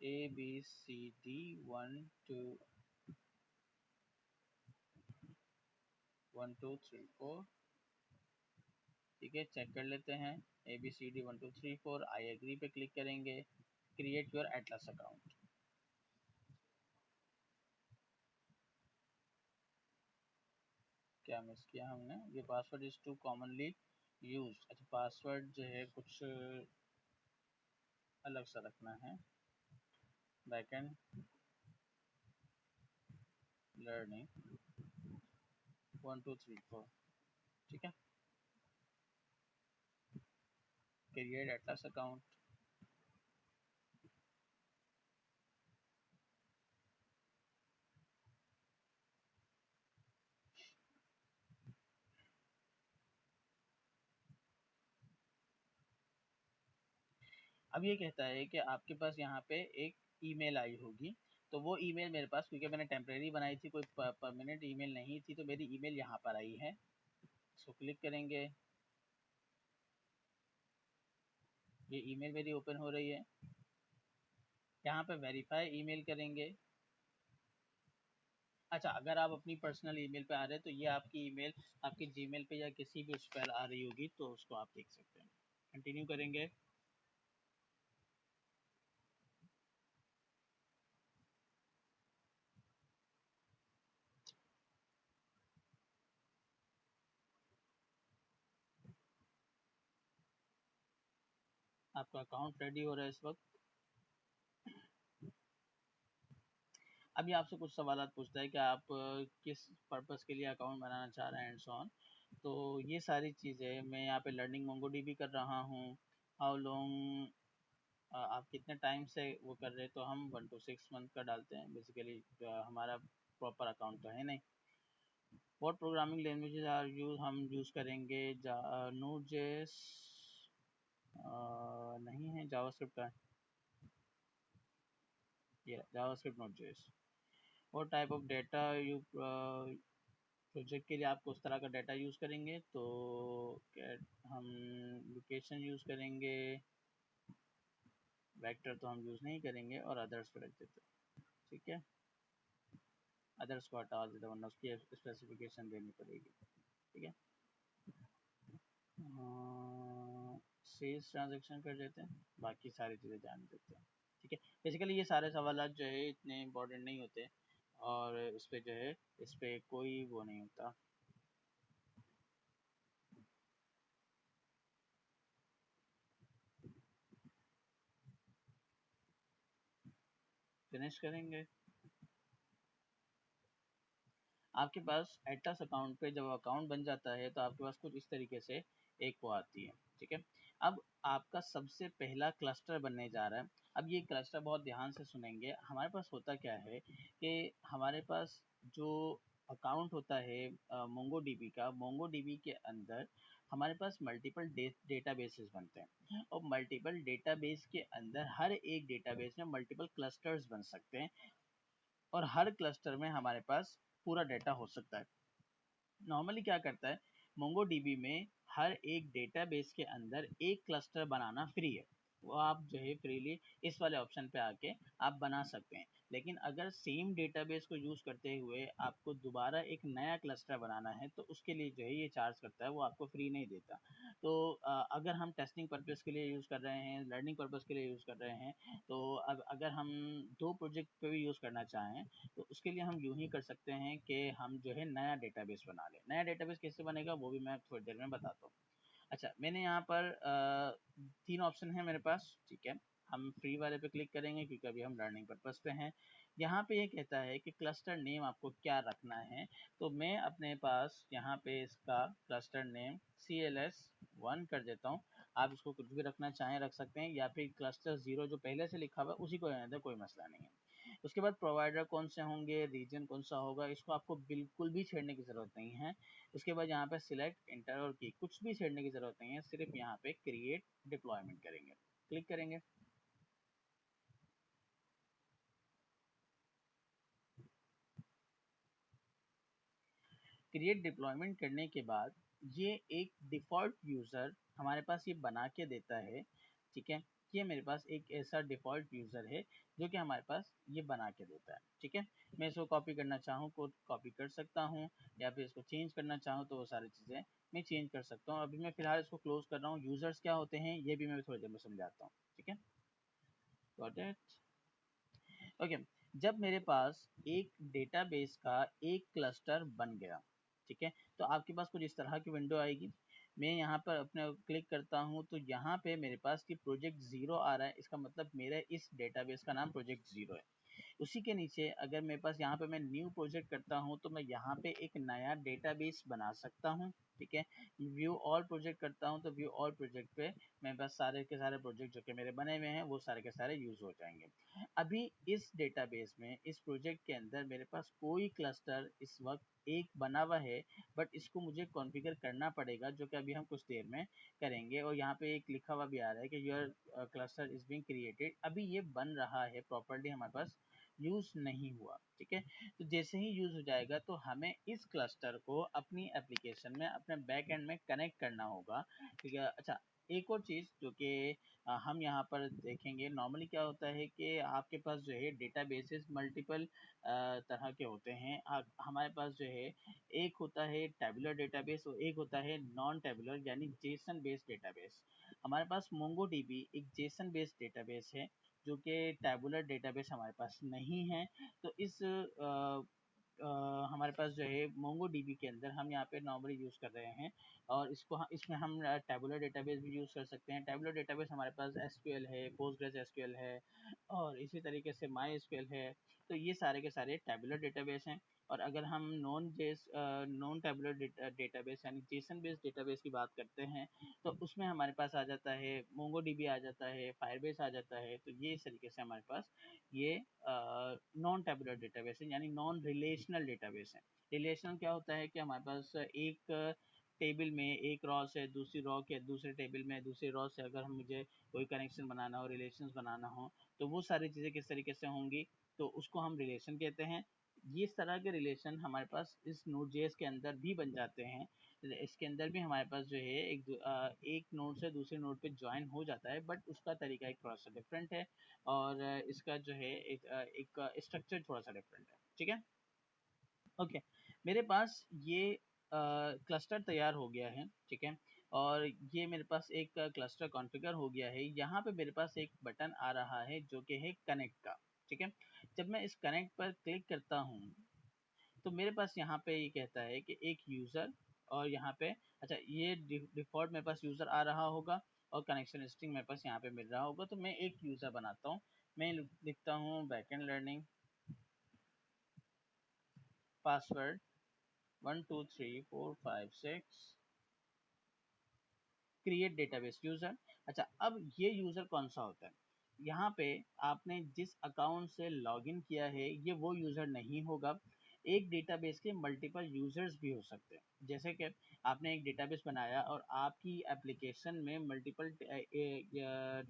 ABCD 1 2 1 2 3 4 ठीक है, चेक कर लेते हैं। ABCD 1 2 3 4, आई एग्री पे क्लिक करेंगे। Create your Atlas account. क्या मिस किया हमने? ये password is too commonly use. अच्छा, पासवर्ड जो है कुछ अलग सा रखना है। बैकएंड लर्निंग 1 2 3 4, ठीक है। Create Atlas account. अब ये कहता है कि आपके पास यहाँ पे एक ईमेल आई होगी, तो वो ईमेल मेरे पास, क्योंकि मैंने टेम्परेरी बनाई थी, कोई परमानेंट ईमेल नहीं थी, तो मेरी ईमेल यहाँ पर आई है। इसको क्लिक करेंगे, ये ईमेल मेरी ओपन हो रही है। यहाँ पे वेरीफाई ईमेल करेंगे। अच्छा, अगर आप अपनी पर्सनल ईमेल पे आ रहे हैं तो ये आपकी ईमेल आपके जीमेल पे या किसी भी उस पर आ रही होगी, तो उसको आप देख सकते हैं। कंटिन्यू करेंगे। आपका अकाउंट रेडी हो रहा है इस वक्त। अभी आपसे कुछ सवाल पूछता है कि आप किस पर्पस के लिए अकाउंट बनाना चाह रहे हैं एंड सो ऑन। तो ये सारी चीज़ें मैं यहाँ पे लर्निंग मोंगोडीबी कर रहा हूँ। हाउ लॉन्ग, आप कितने टाइम से वो कर रहे हैं, तो हम 1 to 6 मंथ का डालते हैं बेसिकली। हमारा प्रॉपर अकाउंट तो है नहीं। What programming languages are use, हम यूज़ करेंगे नोड जेएस, नहीं है, जावास्क्रिप्ट का है ये, जावास्क्रिप्ट नोड जेएस। और type of data you, project के लिए आप उस तरह का डाटा यूज़ करेंगे, तो हम लोकेशन यूज़ करेंगे। वेक्टर तो हम यूज़ नहीं करेंगे, और अदर्स को रख देते हैं, ठीक है। अदर्स को हटा देते, वरना उसकी स्पेसिफिकेशन देनी पड़ेगी, ठीक है। सेल्स ट्रांजेक्शन कर देते हैं, बाकी सारी चीज़ें जान देते हैं, ठीक है। बेसिकली ये सारे सवाल जो है इतने इम्पोर्टेंट नहीं होते, और इस पर जो है इस पर कोई वो नहीं होता। फिनिश करेंगे। आपके पास एटलस अकाउंट पे जब अकाउंट बन जाता है तो आपके पास कुछ इस तरीके से एक वो आती है, ठीक है। अब आपका सबसे पहला क्लस्टर बनने जा रहा है। अब ये क्लस्टर बहुत ध्यान से सुनेंगे। हमारे पास होता क्या है कि हमारे पास जो अकाउंट होता है मोंगोडीबी का, मोंगोडीबी के अंदर हमारे पास मल्टीपल डेटाबेसेस बनते हैं, और मल्टीपल डेटाबेस के अंदर हर एक डेटाबेस में मल्टीपल क्लस्टर्स बन सकते हैं, और हर क्लस्टर में हमारे पास पूरा डेटा हो सकता है। नॉर्मली क्या करता है, मोंगोडीबी में हर एक डेटाबेस के अंदर एक क्लस्टर बनाना फ्री है, वो आप जो है फ्रीली इस वाले ऑप्शन पे आके आप बना सकते हैं। लेकिन अगर सेम डेटाबेस को यूज़ करते हुए आपको दोबारा एक नया क्लस्टर बनाना है, तो उसके लिए जो है ये चार्ज करता है, वो आपको फ्री नहीं देता। तो अगर हम टेस्टिंग पर्पज़ के लिए यूज़ कर रहे हैं, लर्निंग पर्पज़ के लिए यूज़ कर रहे हैं, तो अब अगर हम दो प्रोजेक्ट पे भी यूज़ करना चाहें, तो उसके लिए हम यूँ ही कर सकते हैं कि हम जो है नया डेटाबेस बना लें। नया डेटाबेस कैसे बनेगा वो भी मैं थोड़ी देर में बताता हूँ। अच्छा, मैंने यहाँ पर 3 ऑप्शन है मेरे पास, ठीक है। हम फ्री वाले पे क्लिक करेंगे क्योंकि अभी हम लर्निंग पर्पस पे हैं। यहाँ पे ये कहता है कि क्लस्टर नेम आपको क्या रखना है, तो मैं अपने पास यहाँ पे इसका क्लस्टर नेम CLS1 कर देता हूँ। आप इसको कुछ भी रखना चाहें रख सकते हैं, या फिर क्लस्टर 0 जो पहले से लिखा हुआ है उसी को रहने दें, कोई मसला नहीं है। उसके बाद प्रोवाइडर कौन से होंगे, रीजन कौन सा होगा, इसको आपको बिल्कुल भी छेड़ने की ज़रूरत नहीं है। उसके बाद यहाँ पे सिलेक्ट इंटर और की, कुछ भी छेड़ने की ज़रूरत नहीं है, सिर्फ यहाँ पे क्रिएट डिप्लॉयमेंट करेंगे, क्लिक करेंगे। क्रिएट डिप्लॉयमेंट करने के बाद ये एक डिफ़ॉल्ट यूज़र हमारे पास ये बना के देता है, ठीक है। ये मेरे पास एक ऐसा डिफ़ॉल्ट यूज़र है जो कि हमारे पास ये बना के देता है, ठीक है। मैं इसको कॉपी करना चाहूँ कोड कॉपी कर सकता हूँ, या फिर इसको चेंज करना चाहूँ तो वो सारी चीज़ें मैं चेंज कर सकता हूँ। अभी मैं फ़िलहाल इसको क्लोज़ कर रहा हूँ। यूज़र्स क्या होते हैं ये भी मैं थोड़ी देर में समझाता हूँ, ठीक है। Got it? ओके। जब मेरे पास एक डेटाबेस का एक क्लस्टर बन गया, ठीक है, तो आपके पास कुछ इस तरह की विंडो आएगी। मैं यहाँ पर अपने क्लिक करता हूँ तो यहाँ पे मेरे पास कि प्रोजेक्ट ज़ीरो आ रहा है, इसका मतलब मेरे इस डेटाबेस का नाम प्रोजेक्ट ज़ीरो है। उसी के नीचे अगर मेरे पास यहाँ पे मैं न्यू प्रोजेक्ट करता हूँ तो मैं यहाँ पे एक नया डेटाबेस बना सकता हूँ, ठीक है। व्यू ऑल प्रोजेक्ट करता हूँ तो व्यू ऑल प्रोजेक्ट पे मेरे पास सारे के सारे प्रोजेक्ट जो कि मेरे बने हुए हैं वो सारे के सारे यूज हो जाएंगे। अभी इस डेटाबेस में इस प्रोजेक्ट के अंदर मेरे पास कोई क्लस्टर इस वक्त एक बना हुआ है, बट इसको मुझे कॉन्फ़िगर करना पड़ेगा जो कि अभी हम कुछ देर में करेंगे। और यहाँ पे एक लिखा हुआ भी आ रहा है कि your cluster is being created. अभी ये बन रहा है प्रॉपर्ली, हमारे पास यूज नहीं हुआ, ठीक है। तो जैसे ही यूज हो जाएगा तो हमें इस क्लस्टर को अपनी एप्लीकेशन में अपने बैक एंड में कनेक्ट करना होगा, ठीक है। अच्छा, एक और चीज़ जो कि हम यहाँ पर देखेंगे, नॉर्मली क्या होता है कि आपके पास जो है डेटाबेसेस मल्टीपल तरह के होते हैं। हमारे पास जो है एक होता है टेबुलर डेटाबेस और एक होता है नॉन टेबुलर यानी जेसन बेस्ड डेटाबेस। हमारे पास मोंगोडीबी एक जेसन बेस्ड डेटाबेस है जो कि टैबुलर डेटाबेस हमारे पास नहीं है। तो इस हमारे पास जो है मोंगोडीबी के अंदर हम यहाँ पे नॉर्मली यूज़ कर रहे हैं, और इसमें हम टैबुलर डेटाबेस भी यूज़ कर सकते हैं। टैबुलर डेटाबेस हमारे पास एसक्यूएल है, पोस्टग्रेस एसक्यूएल है, और इसी तरीके से माई एसक्यूएल है। तो ये सारे के सारे टैबुलर डेटाबेस हैं। और अगर हम नॉन टैबुलर डेटाबेस यानी जेसन बेस्ड डेटाबेस की बात करते हैं तो उसमें हमारे पास आ जाता है मोंगोडीबी आ जाता है, फायरबेस आ जाता है। तो ये इस तरीके से हमारे पास ये नॉन टैबुलर डेटाबेस है यानी नॉन रिलेशनल डेटाबेस है। रिलेशनल क्या होता है कि हमारे पास एक टेबल में एक रॉ से दूसरी रॉ के दूसरे टेबल में दूसरे रॉ से अगर हम मुझे कोई कनेक्शन बनाना हो, रिलेशंस बनाना हो, तो वो सारी चीज़ें किस तरीके से होंगी, तो उसको हम रिलेशन कहते हैं। ये इस तरह के रिलेशन हमारे पास इस नोड.जेएस के अंदर भी बन जाते हैं। इसके अंदर भी हमारे पास जो है एक नोड से दूसरे नोड पे ज्वाइन हो जाता है, बट उसका तरीका एक थोड़ा सा डिफरेंट है, और इसका जो है एक स्ट्रक्चर थोड़ा सा डिफरेंट है, ठीक है। ओके, मेरे पास ये क्लस्टर तैयार हो गया है, ठीक है। और ये मेरे पास एक क्लस्टर कॉन्फ़िगर हो गया है। यहाँ पे मेरे पास एक बटन आ रहा है जो कि है कनेक्ट का, ठीक है। जब मैं इस कनेक्ट पर क्लिक करता हूँ तो मेरे पास यहाँ पे ये कहता है कि एक यूज़र, और यहाँ पे अच्छा ये डिफ़ॉल्ट मेरे पास यूज़र आ रहा होगा और कनेक्शन स्ट्रिंग मेरे पास यहाँ पे मिल रहा होगा। तो मैं एक यूज़र बनाता हूँ। मैं लिखता हूँ backend learning password 12345 6 create database user. अच्छा, अब ये यूज़र कौन सा होता है? यहाँ पे आपने जिस अकाउंट से लॉगिन किया है ये वो यूज़र नहीं होगा। एक डेटाबेस के मल्टीपल यूज़र्स भी हो सकते हैं। जैसे कि आपने एक डेटाबेस बनाया और आपकी एप्लीकेशन में मल्टीपल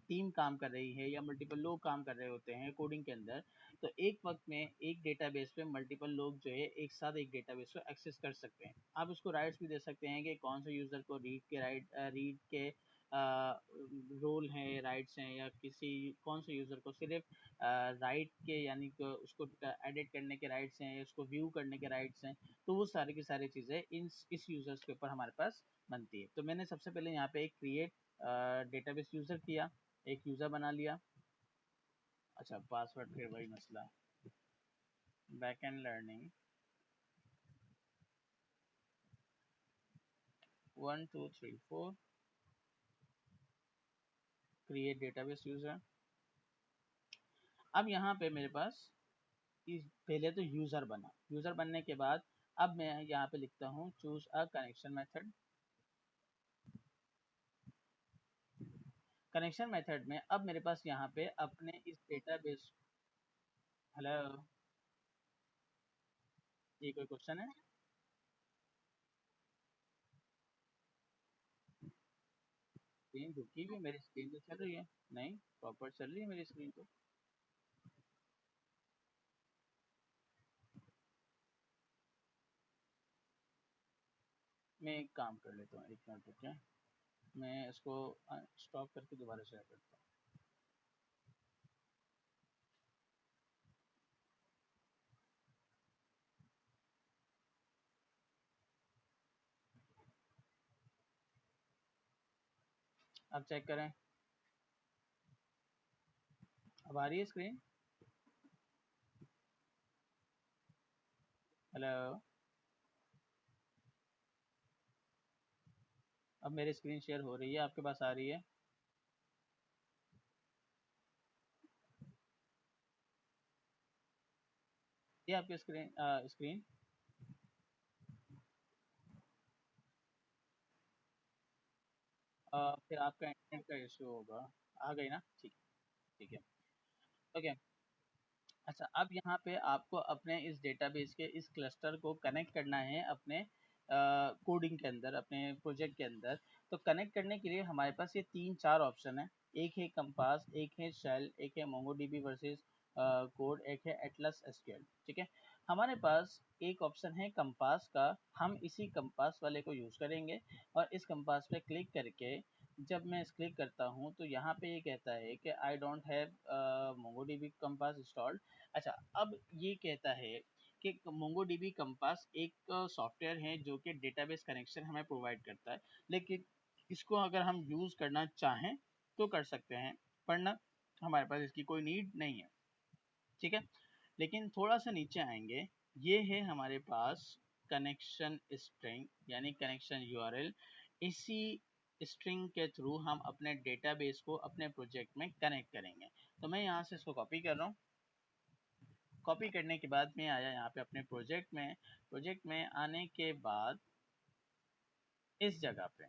टीम काम कर रही है या मल्टीपल लोग काम कर रहे होते हैं कोडिंग के अंदर। तो एक वक्त में एक डेटाबेस पे मल्टीपल लोग जो है एक साथ एक डेटाबेस को एक्सेस कर सकते हैं। आप उसको राइट्स भी दे सकते हैं कि कौन से यूज़र को रीड के रोल हैं, राइट्स हैं, या किसी कौन से यूज़र को सिर्फ राइट के यानी कि उसको एडिट करने के राइट्स हैं, उसको व्यू करने के राइट्स हैं। तो वो सारी की सारी चीज़ें इस यूज़र्स के ऊपर हमारे पास बनती है। तो मैंने सबसे पहले यहाँ पे एक क्रिएट डेटाबेस यूज़र किया, एक यूज़र बना लिया। अच्छा, पासवर्ड फिर वही मसला, backend learning 1 2 3 4 create database user. अब यहाँ पे मेरे पास पहले तो यूज़र बना, यूज़र बनने के बाद अब मैं यहाँ पे लिखता हूँ choose a connection method. Connection method में अब मेरे पास यहाँ पे अपने इस डेटाबेस, हेलो, ये कोई क्वेश्चन है? स्क्रीन रुकी हुई, मेरी स्क्रीन तो चल रही है। नहीं, प्रॉपर चल रही है मेरी स्क्रीन तो। मैं एक काम कर लेता हूँ, एक मिनट रुकिए, मैं इसको स्टॉप करके दोबारा शेयर करता हूँ। अब चेक करें, अब आ रही है स्क्रीन? हेलो, अब मेरी स्क्रीन शेयर हो रही है, आपके पास आ रही है? ये आपकी स्क्रीन फिर आपका इंटरनेट का इशू होगा। आ गई ना? ठीक, ठीक है। ओके। अच्छा, अब यहाँ पे आपको अपने इस डेटाबेस के इस क्लस्टर को कनेक्ट करना है अपने कोडिंग के अंदर, अपने प्रोजेक्ट के अंदर। तो कनेक्ट करने के लिए हमारे पास ये 3-4 ऑप्शन है। एक है कंपास, एक है शेल, एक है मोंगोडीबी वर्सेस कोड, एक है एटलस एसक्यूएल। ठीक है, हमारे पास एक ऑप्शन है कंपास का। हम इसी कंपास वाले को यूज़ करेंगे और इस कंपास पे क्लिक करके जब मैं इस क्लिक करता हूँ तो यहाँ पे ये कहता है कि I don't have MongoDB compass installed. अच्छा, अब ये कहता है कि मोंगोडीबी कंपास एक सॉफ्टवेयर है जो कि डेटाबेस कनेक्शन हमें प्रोवाइड करता है, लेकिन इसको अगर हम यूज़ करना चाहें तो कर सकते हैं, वरना हमारे पास इसकी कोई नीड नहीं है। ठीक है, लेकिन थोड़ा सा नीचे आएंगे, ये है हमारे पास कनेक्शन स्ट्रिंग यानी कनेक्शन यूआरएल। इसी स्ट्रिंग के थ्रू हम अपने डेटाबेस को अपने प्रोजेक्ट में कनेक्ट करेंगे। तो मैं यहाँ से इसको कॉपी कर रहा हूँ। कॉपी करने के बाद मैं आया यहाँ पे अपने प्रोजेक्ट में आने के बाद इस जगह पे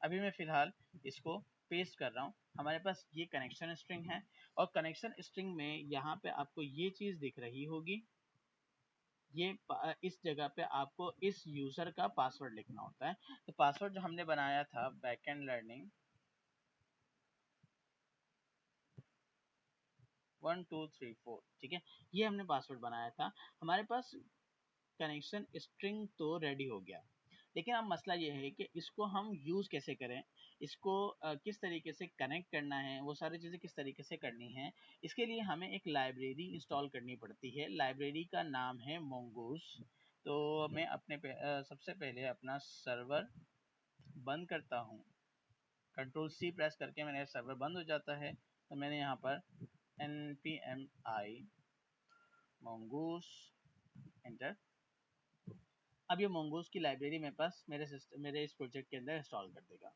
अभी मैं फ़िलहाल इसको पेस्ट कर रहा हूँ। हमारे पास ये कनेक्शन स्ट्रिंग है और कनेक्शन स्ट्रिंग में यहाँ पे आपको ये चीज़ दिख रही होगी। ये इस जगह पे आपको इस यूज़र का पासवर्ड लिखना होता है। तो पासवर्ड जो हमने बनाया था बैकएंड लर्निंग 1234, ठीक है, ये हमने पासवर्ड बनाया था। हमारे पास कनेक्शन स्ट्रिंग तो रेडी हो गया, लेकिन अब मसला ये है कि इसको हम यूज़ कैसे करें, इसको किस तरीके से कनेक्ट करना है, वो सारी चीज़ें किस तरीके से करनी है। इसके लिए हमें एक लाइब्रेरी इंस्टॉल करनी पड़ती है। लाइब्रेरी का नाम है मोंगूस। तो मैं सबसे पहले अपना सर्वर बंद करता हूँ। कंट्रोल सी प्रेस करके मेरा सर्वर बंद हो जाता है। तो मैंने यहाँ पर npmi मोंगूस एंटर। अब ये मोंगोज की लाइब्रेरी मेरे पास मेरे इस प्रोजेक्ट के अंदर इंस्टॉल कर देगा।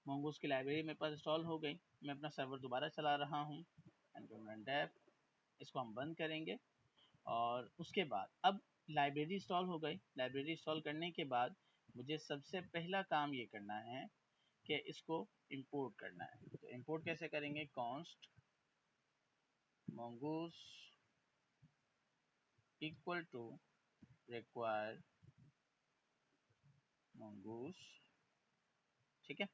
मोंगोज की लाइब्रेरी मेरे पास इंस्टॉल हो गई। मैं अपना सर्वर दोबारा चला रहा हूँ। इसको हम बंद करेंगे और उसके बाद अब लाइब्रेरी इंस्टॉल हो गई। लाइब्रेरी इंस्टॉल करने के बाद मुझे सबसे पहला काम ये करना है कि इसको इंपोर्ट करना है। तो इंपोर्ट कैसे करेंगे? Const mongoose equal to require mongoose। ठीक है,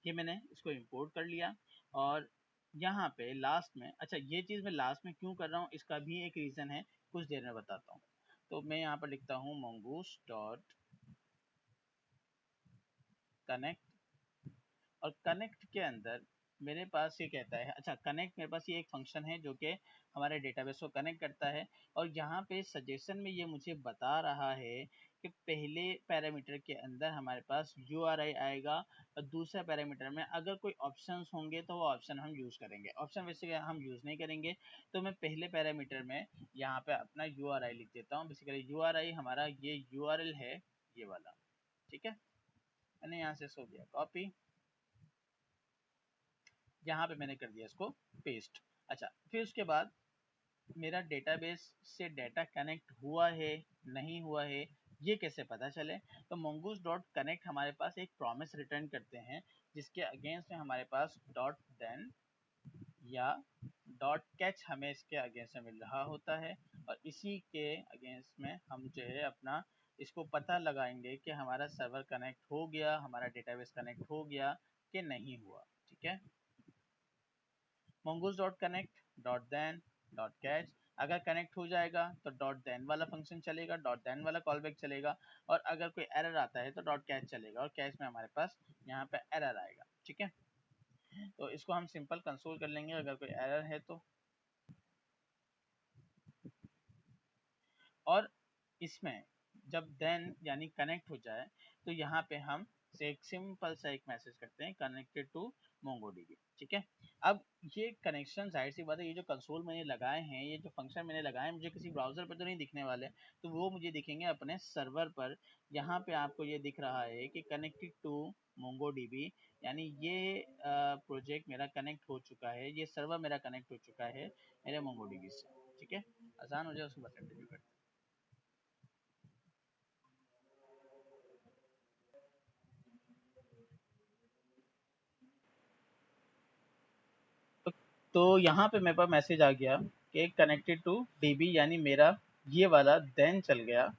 ये मैंने इसको इंपोर्ट कर लिया। और यहाँ पे लास्ट में, अच्छा ये चीज़ मैं लास्ट में क्यों कर रहा हूँ इसका भी एक रीज़न है, कुछ देर में बताता हूँ। तो मैं यहाँ पर लिखता हूँ mongoose डॉट कनेक्ट और कनेक्ट के अंदर मेरे पास ये कहता है, अच्छा कनेक्ट मेरे पास ये एक फंक्शन है जो कि हमारे डेटाबेस को कनेक्ट करता है। और यहाँ पे सजेशन में ये मुझे बता रहा है कि पहले पैरामीटर के अंदर हमारे पास URI आएगा और दूसरे पैरामीटर में अगर कोई ऑप्शंस होंगे तो वो ऑप्शन हम यूज़ करेंगे। ऑप्शन वैसे हम यूज़ नहीं करेंगे, तो मैं पहले पैरामीटर में यहाँ पे अपना URI लिख देता हूँ। बेसिकली URI हमारा ये URL है, ये वाला। ठीक है, मैंने यहाँ से इसको किया कॉपी, यहाँ पे मैंने कर दिया इसको पेस्ट। अच्छा, फिर उसके बाद मेरा डेटाबेस से डाटा कनेक्ट हुआ है नहीं हुआ है ये कैसे पता चले? तो mongoose डॉट कनेक्ट हमारे पास एक प्रॉमिस रिटर्न करते हैं जिसके अगेंस्ट में हमारे पास डॉट देन या डॉट कैच हमें इसके अगेंस्ट में मिल रहा होता है। और इसी के अगेंस्ट में हम जो है अपना इसको पता लगाएंगे कि हमारा सर्वर कनेक्ट हो गया, हमारा डेटाबेस कनेक्ट हो गया कि नहीं हुआ। ठीक है, mongoose dot connect dot then dot catch. अगर कनेक्ट हो जाएगा तो डॉट देन वाला फंक्शन चलेगा, डॉट देन वाला कॉल बैक चलेगा। और अगर कोई एरर आता है तो डॉट कैच चलेगा और कैच में हमारे पास यहाँ पे एरर आएगा। ठीक है, तो इसको हम सिंपल कंसोल कर लेंगे अगर कोई एरर है तो। और इसमें जब देन यानी कनेक्ट हो जाए तो यहाँ पे हम एक सिंपल सा एक मैसेज करते हैं कनेक्टेड टू मोंगोडीबी। ठीक है, अब ये कनेक्शन जाहिर सी बात है, ये जो कंसोल मैंने लगाए हैं, ये जो फंक्शन मैंने लगाए हैं, मुझे किसी ब्राउजर पर तो नहीं दिखने वाले, तो वो मुझे दिखेंगे अपने सर्वर पर। यहाँ पे आपको ये दिख रहा है कि कनेक्टेड टू मोंगोडीबी, यानी ये प्रोजेक्ट मेरा कनेक्ट हो चुका है, ये सर्वर मेरा कनेक्ट हो चुका है मेरे मोंगोडीबी से। ठीक है, आसान हो जाए उसके बाद कंटिन्यू करते हैं। तो, तो यहाँ पे मेरे पास मैसेज आ गया कि कनेक्टेड टू डीबी, यानी मेरा ये वाला देन चल गया।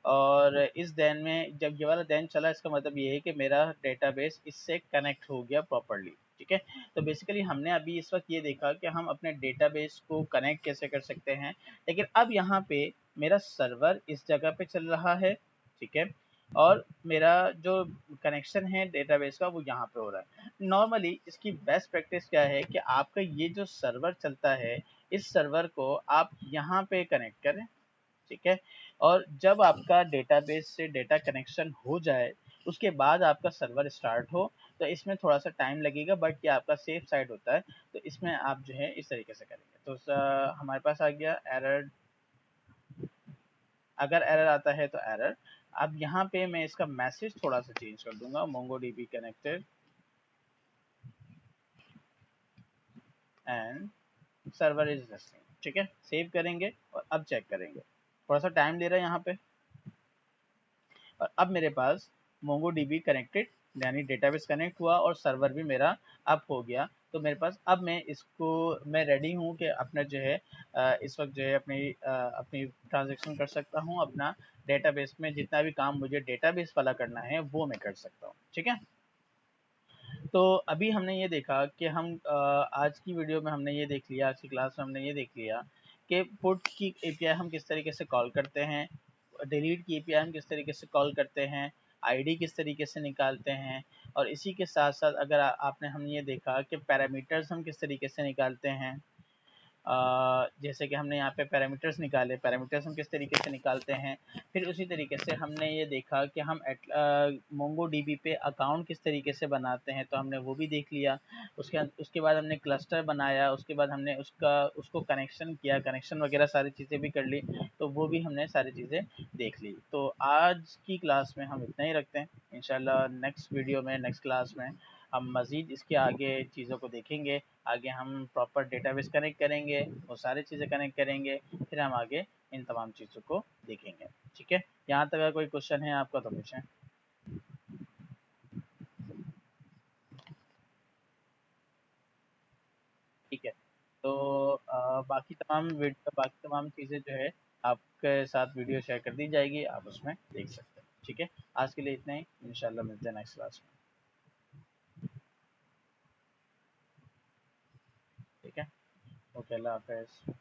और इस देन में जब ये वाला देन चला, इसका मतलब ये है कि मेरा डेटाबेस इससे कनेक्ट हो गया प्रॉपरली। ठीक है, तो बेसिकली हमने अभी इस वक्त ये देखा कि हम अपने डेटाबेस को कनेक्ट कैसे कर सकते हैं, लेकिन अब यहाँ पे मेरा सर्वर इस जगह पे चल रहा है। ठीक है, और मेरा जो कनेक्शन है डेटाबेस का वो यहाँ पे हो रहा है। नॉर्मली इसकी बेस्ट प्रैक्टिस क्या है कि आपका ये जो सर्वर चलता है, इस सर्वर को आप यहाँ पे कनेक्ट करें। ठीक है, और जब आपका डेटाबेस से डेटा कनेक्शन हो जाए, उसके बाद आपका सर्वर स्टार्ट हो, तो इसमें थोड़ा सा टाइम लगेगा, बट ये आपका सेफ साइड होता है। तो इसमें आप जो है इस तरीके से करेंगे तो हमारे पास आ गया एरर। अगर एरर आता है तो एरर। अब यहाँ पे मैं इसका मैसेज थोड़ा सा चेंज कर दूंगा, MongoDB connected and server is running. ठीक है, सेव करेंगे और अब चेक करेंगे, थोड़ा सा टाइम ले रहा है यहाँ पे। और अब मेरे पास मोंगोडीबी कनेक्टेड, यानी डेटाबेस कनेक्ट हुआ और सर्वर भी मेरा अप हो गया। तो मेरे पास अब मैं रेडी हूँ कि अपना जो है इस वक्त जो है अपनी ट्रांजेक्शन कर सकता हूँ, अपना डेटाबेस में जितना भी काम मुझे डेटाबेस वाला करना है वो मैं कर सकता हूँ। ठीक है, तो अभी हमने ये देखा कि आज की वीडियो में हमने ये देख लिया, आज की क्लास में हमने ये देख लिया कि पुट की एपीआई हम किस तरीके से कॉल करते हैं, डिलीट की एपीआई हम किस तरीके से कॉल करते हैं, आईडी किस तरीके से निकालते हैं, और इसी के साथ साथ अगर आपने हमने ये देखा कि पैरामीटर्स हम किस तरीके से निकालते हैं। जैसे कि हमने यहाँ पे पैरामीटर्स निकाले, पैरामीटर्स हम किस तरीके से निकालते हैं। फिर उसी तरीके से हमने ये देखा कि हम मोंगो डीबी पे अकाउंट किस तरीके से बनाते हैं, तो हमने वो भी देख लिया। उसके बाद हमने क्लस्टर बनाया, उसके बाद हमने उसको कनेक्शन किया, कनेक्शन वगैरह सारी चीज़ें भी कर ली, तो वो भी हमने सारी चीज़ें देख ली। तो आज की क्लास में हम इतना ही रखते हैं। इंशाल्लाह नेक्स्ट वीडियो में, नेक्स्ट क्लास में हम मज़ीद इसके आगे चीज़ों को देखेंगे। आगे हम प्रॉपर डेटाबेस कनेक्ट करेंगे, वो सारी चीज़ें कनेक्ट करेंगे, फिर हम आगे इन तमाम चीज़ों को देखेंगे। ठीक है, यहाँ तक अगर कोई क्वेश्चन है आपका तो पूछें। ठीक है, तो बाकी तमाम चीज़ें जो है आपके साथ वीडियो शेयर कर दी जाएगी, आप उसमें देख सकते हैं। ठीक है, आज के लिए इतना ही, इंशाल्लाह मिलते हैं नेक्स्ट क्लास में। ठीक है, ओके, अल्लाह हाफ़िज़।